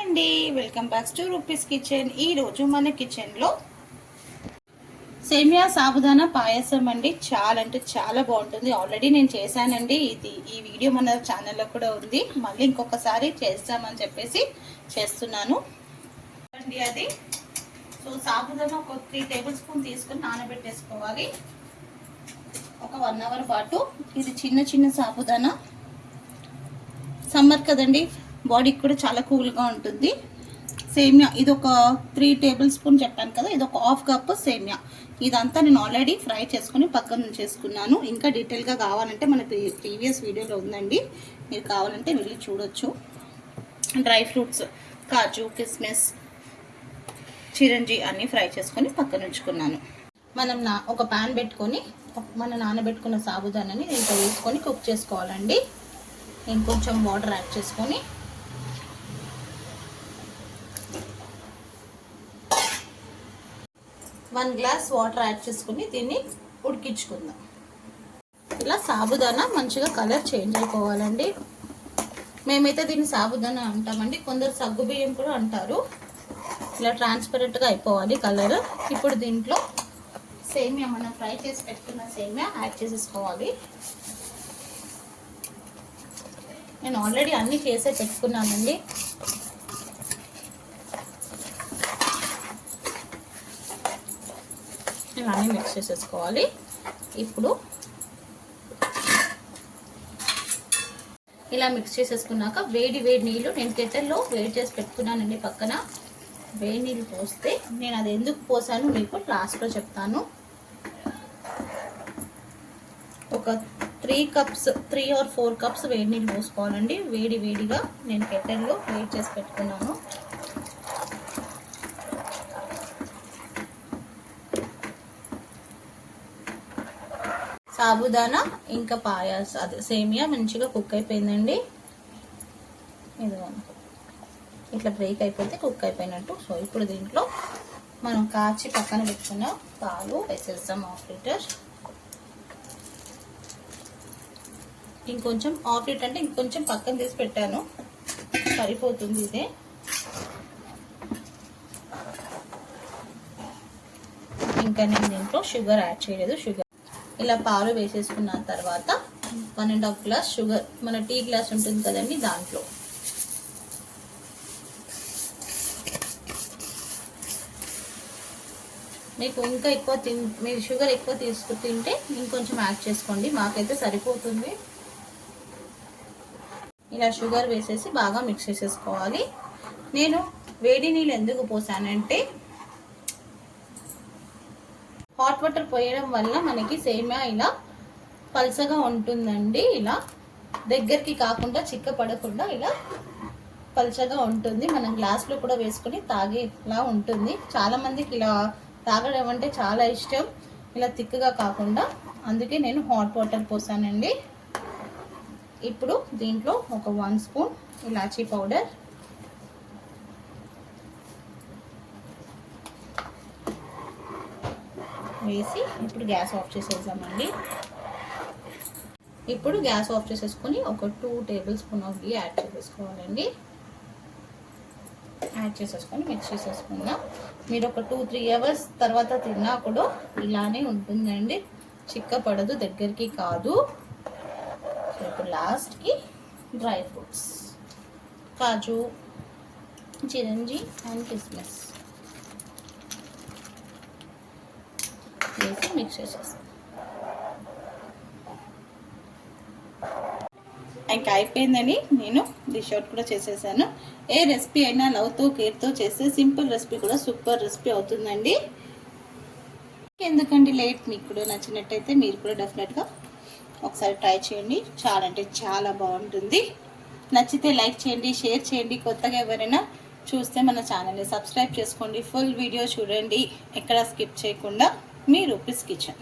అండి, welcome back to rupees kitchen. ఈరోజు మన కిచెన్లో సేమియా సాబుదానా పాయసం అండి. చాలా అంటే చాలా బాగుంటుంది. ఆల్రెడీ నేను చేశానండి. ఈ వీడియో మన ఛానల్లో కూడా ఉంది. మళ్ళీ ఇంకొకసారి చేస్తామని చెప్పేసి చేస్తున్నాను అండి. అది సో సాబుదానా ఒక 3 టేబుల్ స్పూన్ తీసుకొని నానబెట్టేసుకోవాలి ఒక 1 అవర్ పాటు. ఇది చిన్న చిన్న సాబుదానా, సమ్మర్ కదండి, బాడీకి కూడా చాలా కూల్గా ఉంటుంది. సేమియా ఇది ఒక 3 టేబుల్ స్పూన్ చెప్పాను కదా, ఇది ఒక హాఫ్ కప్ సేమియా. ఇదంతా నేను ఆల్రెడీ ఫ్రై చేసుకుని పక్కన ఉంచేసుకున్నాను. ఇంకా డీటెయిల్గా కావాలంటే మన ప్రీవియస్ వీడియోలో ఉందండి, మీరు కావాలంటే వెళ్ళి చూడొచ్చు. డ్రై ఫ్రూట్స్, కాజు, కిస్మిస్, చిరంజీ అన్నీ ఫ్రై చేసుకొని పక్కన ఉంచుకున్నాను. మనం ఒక ప్యాన్ పెట్టుకొని మన నానబెట్టుకున్న సాబుదానాన్ని దీంట్లో వేసుకొని కుక్ చేసుకోవాలండి. ఇంకొంచెం వాటర్ యాడ్ చేసుకొని వన్ గ్లాస్ వాటర్ యాడ్ చేసుకుని దీన్ని ఉడికించుకుందాం. ఇలా సాబుదానా మంచిగా కలర్ చేంజ్ అయిపోవాలండి. మేమైతే దీన్ని సాబుదానా అంటామండి, కొందరు సగ్గు బియ్యం కూడా అంటారు. ఇలా ట్రాన్స్పరెంట్గా అయిపోవాలి కలర్. ఇప్పుడు దీంట్లో సేమియా, మనం ఫ్రై చేసి పెట్టుకున్న సేమియా యాడ్ చేసేసుకోవాలి. నేను ఆల్రెడీ అన్నీ చేసే పెట్టుకున్నానండి. అన్నీ మిక్స్ చేసేసుకోవాలి. ఇప్పుడు ఇలా మిక్స్ చేసేసుకున్నాక వేడి నీళ్ళు నేను కెటల్లో వేడి చేసి పెట్టుకున్నానండి పక్కన. వేడి నీళ్ళు పోస్తే నేను అది ఎందుకు పోసాను మీకు లాస్ట్లో చెప్తాను. ఒక 3 or 4 కప్స్ వేడి నీళ్ళు పోసుకోవాలండి. వేడిగా నేను కెటల్లో వేడి చేసి పెట్టుకున్నాను. సాబుదానా ఇంకా పాయాస్ అదే సేమియా మంచిగా కుక్ అయిపోయిందండి. ఇదిగోండి, ఇట్లా బ్రేక్ అయిపోతే కుక్ అయిపోయినట్టు. సో ఇప్పుడు దీంట్లో మనం కాచి పక్కన పెట్టుకున్న పాలు వేసేస్తాం. 1/2 లీటర్. ఇంకొంచెం 1/2 లీటర్ అంటే ఇంకొంచెం పక్కన తీసి పెట్టాను, సరిపోతుంది ఇదే. ఇంకా నేను దీంట్లో షుగర్ యాడ్ చేయలేదు. షుగర్ ఇలా పాలు వేసేసుకున్న తర్వాత 1.5 గ్లాస్ షుగర్, మన టీ గ్లాస్ ఉంటుంది కదండి దాంట్లో. మీకు ఇంకా ఎక్కువ మీరు షుగర్ ఎక్కువ తింటే ఇంకొంచెం యాడ్ చేసుకోండి, మాకైతే సరిపోతుంది. ఇలా షుగర్ వేసేసి బాగా మిక్స్ చేసేసుకోవాలి. నేను వేడి నీళ్ళు ఎందుకు పోసానంటే, హాట్ వాటర్ పోయడం వల్ల మనకి సేమియా ఇలా పల్చగా ఉంటుందండి. ఇలా దగ్గరికి కాకుండా చిక్కపడకుండా ఇలా పల్చగా ఉంటుంది. మనం గ్లాస్లో కూడా వేసుకొని తాగేలా ఉంటుంది. చాలామందికి ఇలా తాగడం అంటే చాలా ఇష్టం, ఇలా తిక్కగా కాకుండా. అందుకే నేను హాట్ వాటర్ పోసానండి. ఇప్పుడు దీంట్లో ఒక 1 స్పూన్ ఇలాచీ పౌడర్, వేసి ఇప్పుడు గ్యాస్ ఆఫ్ చేసేద్దామండి. ఇప్పుడు గ్యాస్ ఆఫ్ చేసేసుకొని ఒక 2 tablespoon of ghee add చేసేసుకోవాలండి. యాడ్ చేసేసుకొని మిక్స్ చేసేసుకుందాం. మీరు ఒక 2-3 అవర్స్ తర్వాత తిన్నా కూడా ఇలానే ఉంటుందండి, చిక్కపడదు, దగ్గరికి కాదు. సో ఇప్పుడు లాస్ట్కి డ్రై ఫ్రూట్స్, కాజు, చిరంజీ అండ్ కిస్మిస్ వేసి మిక్స్ చేసేస్తాం. ఇంకా అయిపోయిందని నేను డిష్ అవుట్ కూడా చేసేసాను. ఏ రెసిపీ అయినా లవ్తో కేర్తో చేస్తే సింపుల్ రెసిపీ కూడా సూపర్ రెసిపీ అవుతుందండి. ఎందుకండి లేట్, మీకు కూడా నచ్చినట్టయితే మీరు కూడా డెఫినెట్గా ఒకసారి ట్రై చేయండి. చాలా అంటే చాలా బాగుంటుంది. నచ్చితే లైక్ చేయండి, షేర్ చేయండి. కొత్తగా ఎవరైనా చూస్తే మన ఛానల్ని సబ్స్క్రైబ్ చేసుకోండి. ఫుల్ వీడియో చూడండి, ఎక్కడ స్కిప్ చేయకుండా. మీ రూపీస్ కిచెన్.